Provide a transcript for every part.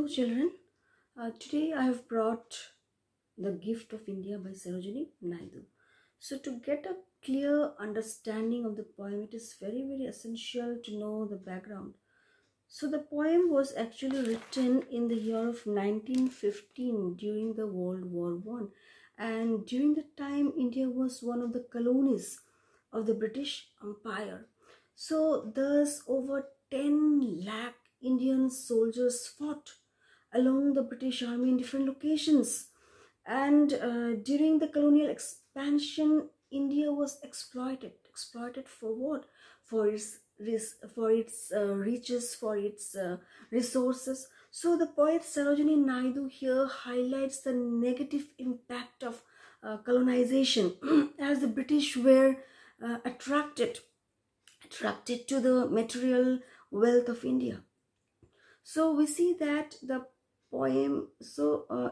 children, today I have brought The Gift of India by Sarojini Naidu. So to get a clear understanding of the poem, it is very essential to know the background. So the poem was actually written in the year of 1915 during the World War I, and during the time India was one of the colonies of the British Empire. So thus over 10 lakh Indian soldiers fought along the British Army in different locations, and during the colonial expansion India was exploited for what? For its riches, for its resources. So the poet Sarojini Naidu here highlights the negative impact of colonization as the British were attracted to the material wealth of India. So we see that the poem,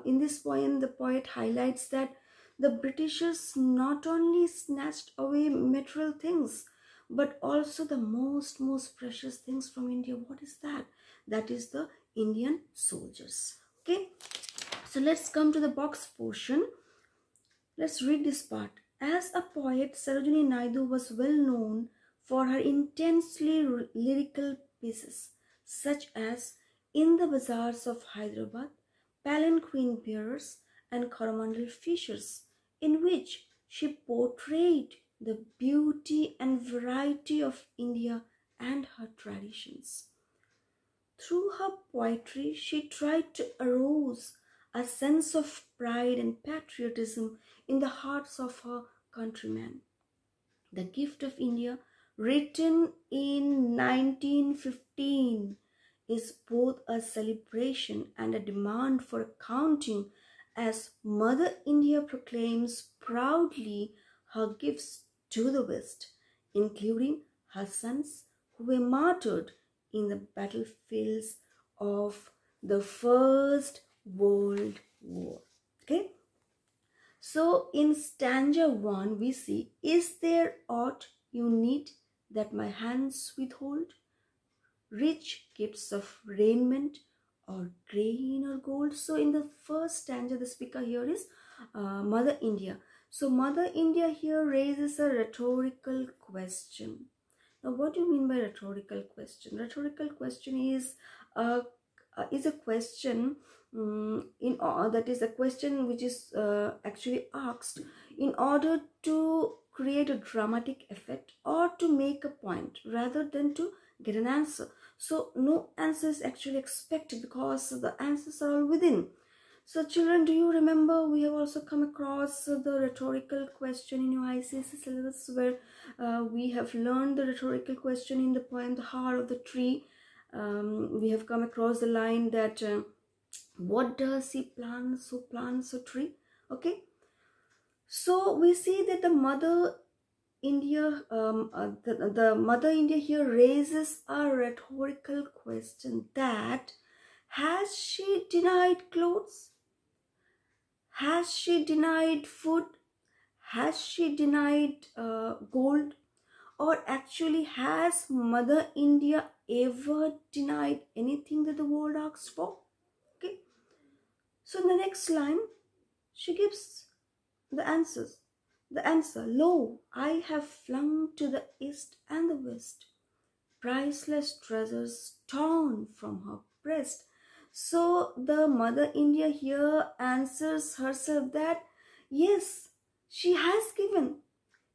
in this poem the poet highlights that the Britishers not only snatched away material things but also the most precious things from India. What is that? That is the Indian soldiers. Okay, so let's come to the box portion. Let's read this part. As a poet, Sarojini Naidu was well known for her intensely lyrical pieces such as In the Bazaars of Hyderabad, Palanquin Bearers and Coromandel Fishers, in which she portrayed the beauty and variety of India and her traditions. Through her poetry, she tried to arouse a sense of pride and patriotism in the hearts of her countrymen. The Gift of India, written in 1915, is both a celebration and a demand for accounting as Mother India proclaims proudly her gifts to the West, including her sons who were martyred in the battlefields of the First World War. Okay, so in stanza 1 we see, is there aught you need that my hands withhold? Rich gifts of raiment or grain or gold. So in the first stanza the speaker here is Mother India. So Mother India here raises a rhetorical question. Now what do you mean by rhetorical question? Rhetorical question is a question that is a question which is actually asked in order to create a dramatic effect or to make a point rather than to get an answer. So no answer is actually expected because the answers are all within. So children, do you remember we have also come across the rhetorical question in your ISC syllabus, where we have learned the rhetorical question in the poem The Heart of the Tree. We have come across the line that what does he plants who plants a tree? Okay, so we see that the Mother India, the Mother India here raises a rhetorical question that has she denied clothes? Has she denied food? Has she denied gold? Or actually, has Mother India ever denied anything that the world asks for? Okay. So in the next line, she gives the answers. The answer, lo, I have flung to the east and the west priceless treasures torn from her breast. So the Mother India here answers herself that yes, she has given.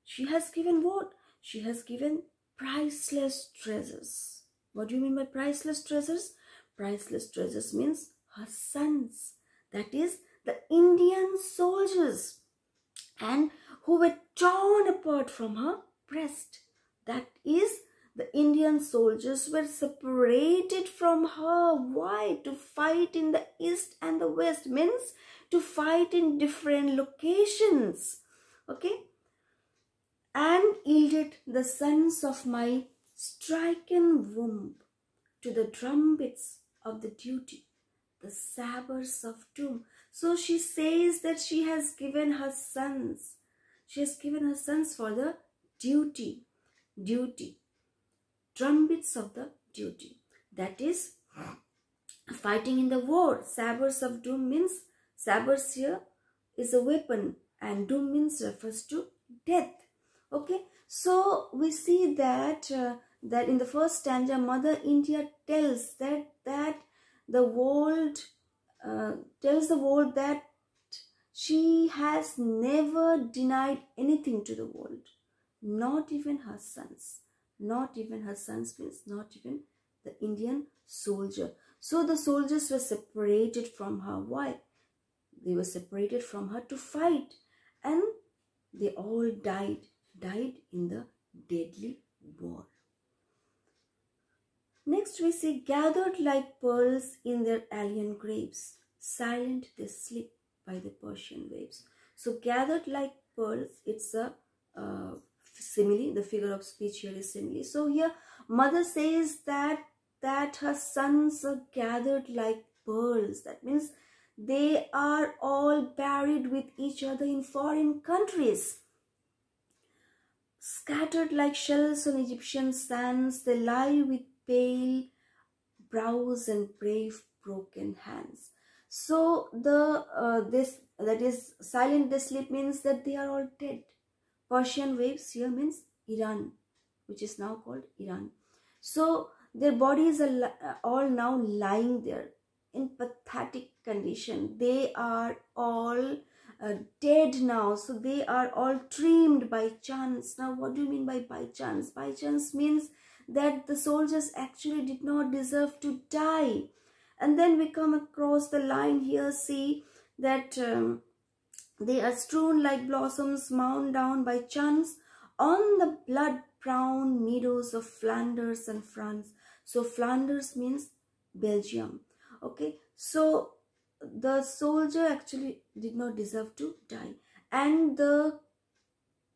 She has given what? She has given priceless treasures. What do you mean by priceless treasures? Priceless treasures means her sons, that is the Indian soldiers, and who were torn apart from her breast. That is, the Indian soldiers were separated from her. Why? To fight in the east and the west, means to fight in different locations. Okay, and yielded the sons of my stricken womb to the drumbeats of the duty, the sabres of doom. So she says that she has given her sons. She has given her sons for the duty. Drumbeats of the duty. That is, fighting in the war. Sabers of doom means, sabers here is a weapon, and doom means refers to death. Okay, so we see that that in the first stanza, Mother India tells that the world tells the world that she has never denied anything to the world, not even her sons. Not even her sons means not even the Indian soldier. So the soldiers were separated from her. Why? They were separated from her to fight, and they all died in the deadly war. Next we see, gathered like pearls in their alien graves, silent they sleep by the Persian waves. So gathered like pearls, it's a simile, the figure of speech here is simile. So here mother says that her sons are gathered like pearls. That means they are all buried with each other in foreign countries. Scattered like shells on Egyptian sands, they lie with pale brows and brave broken hands. So that is silent they sleep means that they are all dead. Persian waves here means Iran, which is now called Iran. So their bodies are all now lying there in pathetic condition. They are all dead now. So they are all trimmed by chance. Now what do you mean by chance? By chance means that the soldiers actually did not deserve to die. And then we come across the line here, see that they are strewn like blossoms mown down by chance on the blood-brown meadows of Flanders and France. So Flanders means Belgium. Okay, so the soldier actually did not deserve to die, and the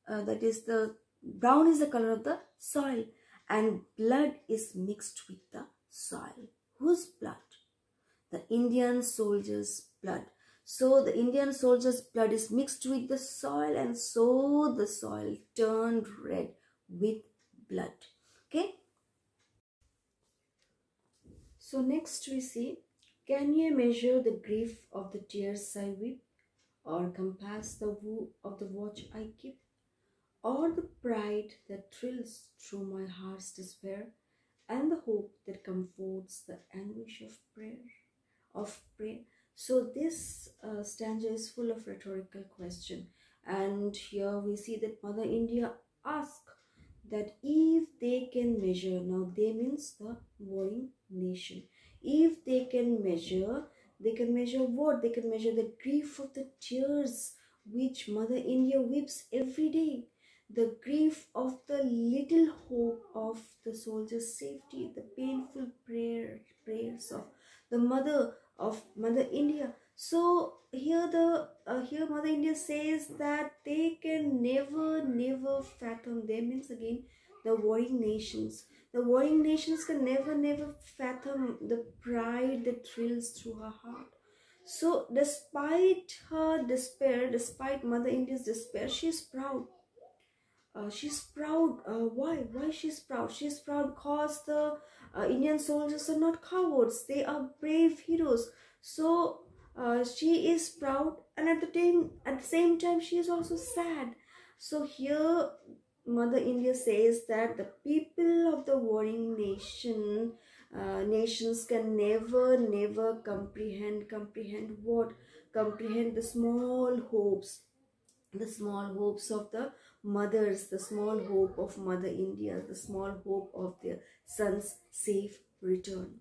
that is the brown is the color of the soil, and blood is mixed with the soil. Whose blood? The Indian soldiers' blood. So the Indian soldiers' blood is mixed with the soil, and so the soil turned red with blood. Okay. So next we see, can ye measure the grief of the tears I weep, or compass the woe of the watch I keep, or the pride that thrills through my heart's despair, and the hope that comforts the anguish of prayer. So this stanza is full of rhetorical question, and here we see that Mother India asks that if they can measure, now they means the warring nation, if they can measure what? They can measure the grief of the tears which Mother India weeps every day, the grief of the little hope of the soldiers' safety, the painful prayers of the Mother India. So here here Mother India says that they can never fathom. They means again the warring nations. The warring nations can never fathom the pride that thrills through her heart. So despite her despair, despite Mother India's despair, she is proud. She's proud. Why she's proud? She's proud because the Indian soldiers are not cowards. They are brave heroes. So she is proud, and at the same time she is also sad. So here Mother India says that the people of the warring nations can never comprehend what? Comprehend the small hopes of the mothers, the small hope of Mother India, the small hope of their son's safe return.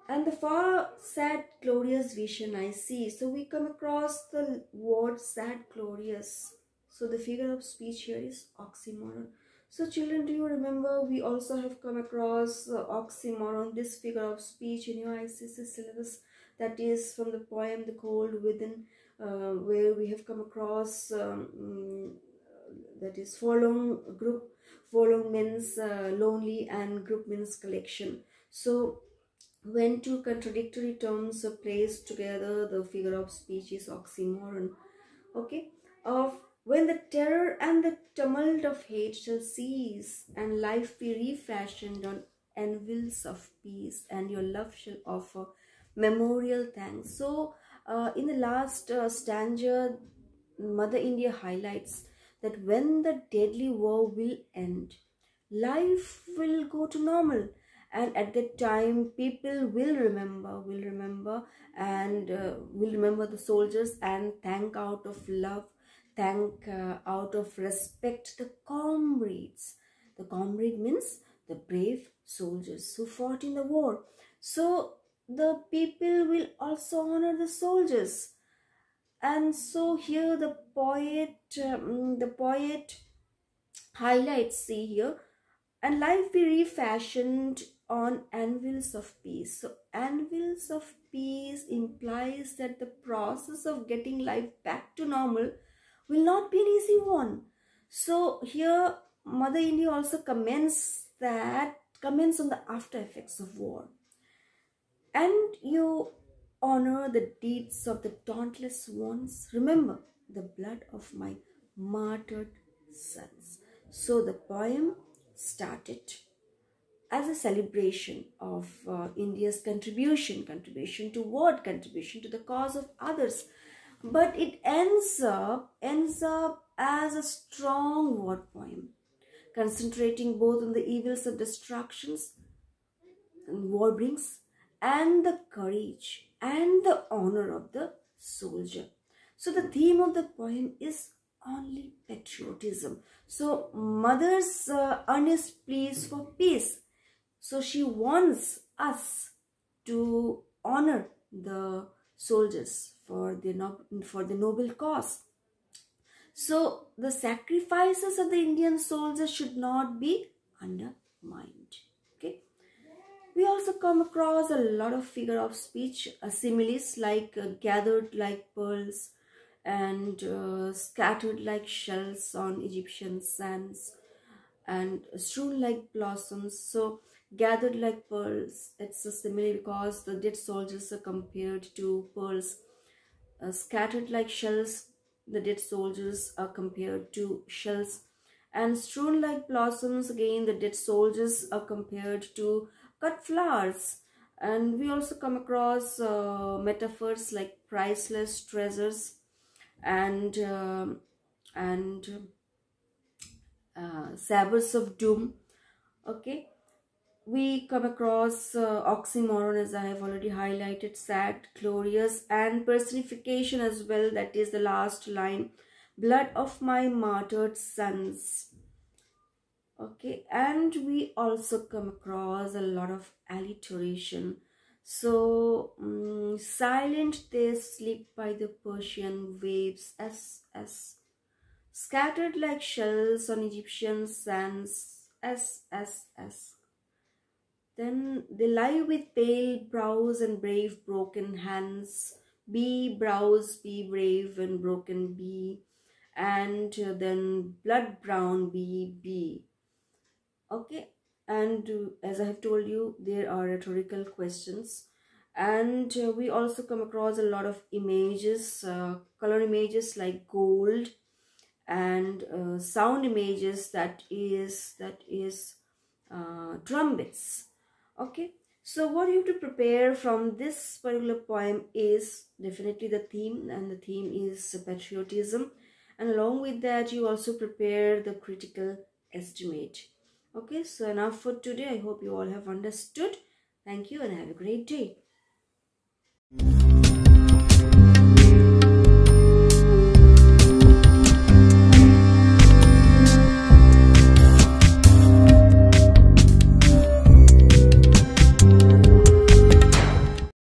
And the far sad glorious vision I see. So we come across the word sad glorious. So the figure of speech here is oxymoron. So children, do you remember we also have come across oxymoron, this figure of speech in your ISC syllabus, that is from the poem The Cold Within, where we have come across that is forlorn group. Forlorn means lonely, and group means collection. So when two contradictory terms are placed together, the figure of speech is oxymoron. Okay, when the terror and the tumult of hate shall cease, and life be refashioned on anvils of peace, and your love shall offer memorial thanks. So in the last stanza, Mother India highlights that when the deadly war will end, life will go to normal, and at that time people will remember and will remember the soldiers and thank out of love, thank out of respect the comrades. The comrade means the brave soldiers who fought in the war. So the people will also honor the soldiers. And so here the poet highlights, see here, and life be refashioned on anvils of peace. So anvils of peace implies that the process of getting life back to normal will not be an easy one. So here Mother India also comments on the after effects of war. And you honor the deeds of the dauntless ones. Remember the blood of my martyred sons. So the poem started as a celebration of India's contribution to what? Contribution to the cause of others. But it ends up as a strong war poem, concentrating both on the evils of destructions and war brings, and the courage and the honor of the soldier. So the theme of the poem is only patriotism. So mother's earnest pleas for peace. So she wants us to honor the soldiers for the noble cause. So the sacrifices of the Indian soldiers should not be undermined. Okay. We also come across a lot of figure of speech, similes like gathered like pearls and scattered like shells on Egyptian sands and strewn like blossoms. So gathered like pearls, it's a simile because the dead soldiers are compared to pearls. Scattered like shells, the dead soldiers are compared to shells. And strewn like blossoms, again the dead soldiers are compared to cut flowers. And we also come across metaphors like priceless treasures and sabers of doom. Okay, we come across oxymoron, as I have already highlighted, sad, glorious, and personification as well. That is the last line, blood of my martyred sons. Okay, and we also come across a lot of alliteration. So silent they sleep by the Persian waves, as scattered like shells on Egyptian sands, as. Then they lie with pale brows and brave broken hands. Be brows, be brave and broken be. And then blood brown be. Okay, and as I have told you, there are rhetorical questions. And we also come across a lot of images, color images like gold, and sound images, that is trumpets. Okay, so what you have to prepare from this particular poem is definitely the theme, and the theme is patriotism, and along with that you also prepare the critical estimate. Okay, so enough for today. I hope you all have understood. Thank you and have a great day.